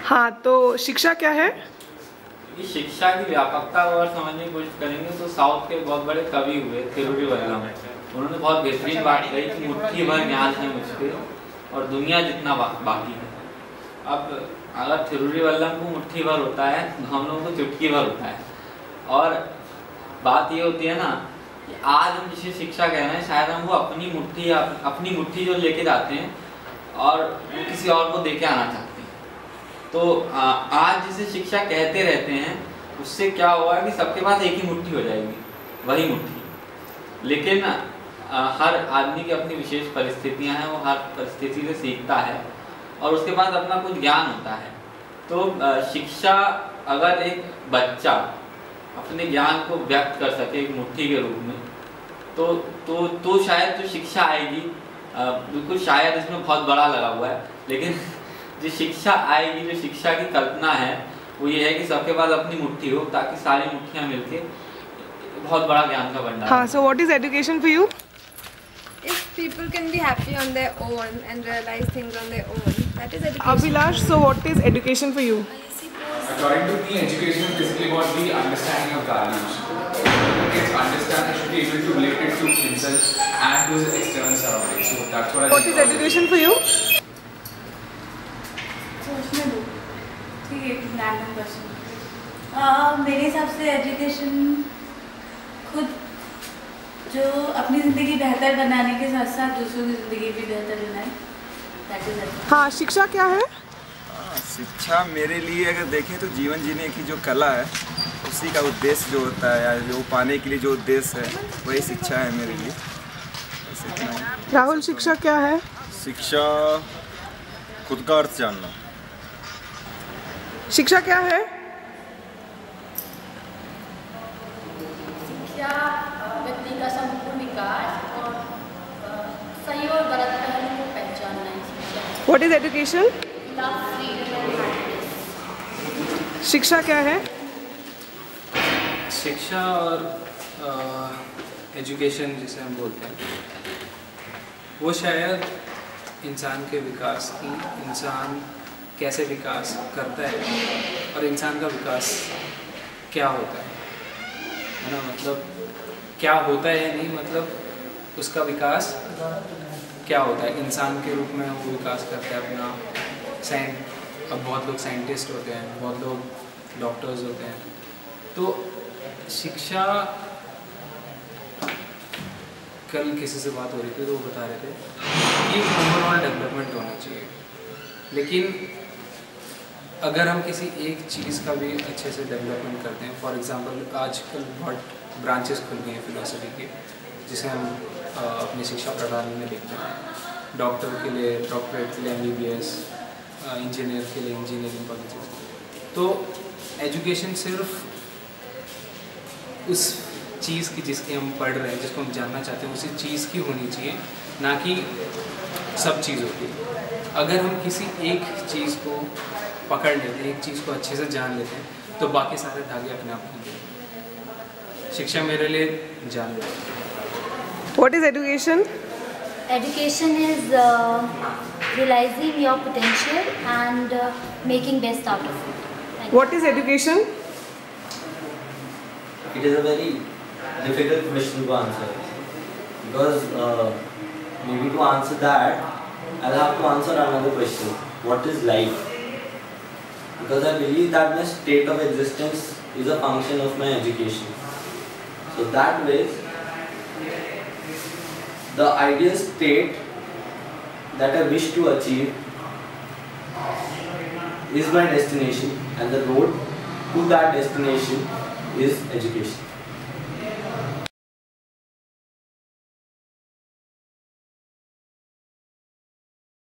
हाँ, तो शिक्षा क्या है? ये शिक्षा की व्यापकता अगर समझने की कोशिश करेंगे तो साउथ के बहुत बड़े कवि हुए थिरुवल्लुवर। उन्होंने बहुत बेहतरीन बात कही कि मुट्ठी भर ज्ञान है मुझके और दुनिया जितना बाकी है। अब अगर थिरुवल्लुवर को मुट्ठी भर होता है तो हम लोगों को चुटकी भर होता है। और बात ये होती है ना कि आज हम जिसे शिक्षा कह रहे हैं शायद हम वो अपनी मुट्ठी जो लेके जाते हैं और वो किसी और को दे के आना चाहते हैं। तो आज जिसे शिक्षा कहते रहते हैं उससे क्या हुआ कि सबके पास एक ही मुट्ठी हो जाएगी, वही मुट्ठी। लेकिन हर आदमी की अपनी विशेष परिस्थितियां हैं, वो हर परिस्थिति से सीखता है और उसके पास अपना कुछ ज्ञान होता है। तो शिक्षा अगर एक बच्चा अपने ज्ञान को व्यक्त कर सके एक मुट्ठी के रूप में तो शायद जो शिक्षा आएगी, बिल्कुल शायद इसमें बहुत बड़ा लगा हुआ है, लेकिन जो शिक्षा आएगी, जो शिक्षा की कल्पना है वो ये है कि सबके पास अपनी मुट्ठी हो ताकि सारी मुट्ठियाँ मिलके बहुत बड़ा ज्ञान का भंडार। हाँ, so what is education for you? If people can be happy on their own and realize things on their own, that is education. Abhilash, so what is education for you? According to me, education is basically about the understanding of values. Kids understand they should be able to relate it to themselves and to the external surroundings. So that's what I What is education for you? सोचने दो, ठीक है, random question. मेरे हिसाब से education खुद जो अपनी ज़िंदगी बेहतर बनाने के साथ साथ दूसरों की ज़िंदगी भी बेहतर बनाए, दैट इज एजुकेशन। हाँ, शिक्षा क्या है? शिक्षा मेरे लिए अगर देखें तो जीवन जीने की जो कला है उसी का उद्देश्य जो होता है या जो पाने के लिए जो उद्देश्य है वही शिक्षा है मेरे लिए। राहुल, शिक्षा क्या है? शिक्षा खुद का अर्थ जानना। शिक्षा क्या है? शिक्षा व्यक्ति का संपूर्ण विकास और सही और गलत पहलू को पहचानना है शिक्षा। What is education? Love, freedom and happiness. शिक्षा क्या है? शिक्षा और एजुकेशन जिसे हम बोलते हैं वो शायद इंसान के विकास की, इंसान कैसे विकास करता है और इंसान का विकास क्या होता है ना, मतलब क्या होता है नहीं, मतलब उसका विकास क्या होता है इंसान के रूप में वो विकास करता है अपना। अब बहुत लोग साइंटिस्ट होते हैं, बहुत लोग डॉक्टर्स होते हैं। तो शिक्षा, कल किसी से बात हो रही थी तो वो बता रहे थे कि ओवरऑल डेवलपमेंट होना चाहिए, लेकिन अगर हम किसी एक चीज़ का भी अच्छे से डेवलपमेंट करते हैं, फॉर एग्जांपल आजकल बहुत ब्रांचेस खुल गए हैं फिलोसफी के, जिसे हम अपनी शिक्षा प्रणाली में देखते हैं। डॉक्टर के लिए डॉक्टरेट के लिए MBBS, इंजीनियर के लिए इंजीनियरिंग कॉलेजेस। तो एजुकेशन सिर्फ उस चीज़ की जिसकी हम पढ़ रहे हैं, जिसको हम जानना चाहते हैं, उसी चीज़ की होनी चाहिए, ना कि सब चीज़ होती है। अगर हम किसी एक चीज़ को पकड़ लेते हैं, एक चीज़ को अच्छे से जान लेते हैं, तो बाकी सारे धागे अपने आप होंगे। शिक्षा मेरे लिए जान लो। What is education? Education is realizing your potential and making best out of it. What is education? It is a very difficult question to answer because maybe to answer that I'll have to answer another question. What is life? Because I believe that my state of existence is a function of my education. So that way, the ideal state that I wish to achieve is my destination, and the road to that destination is education.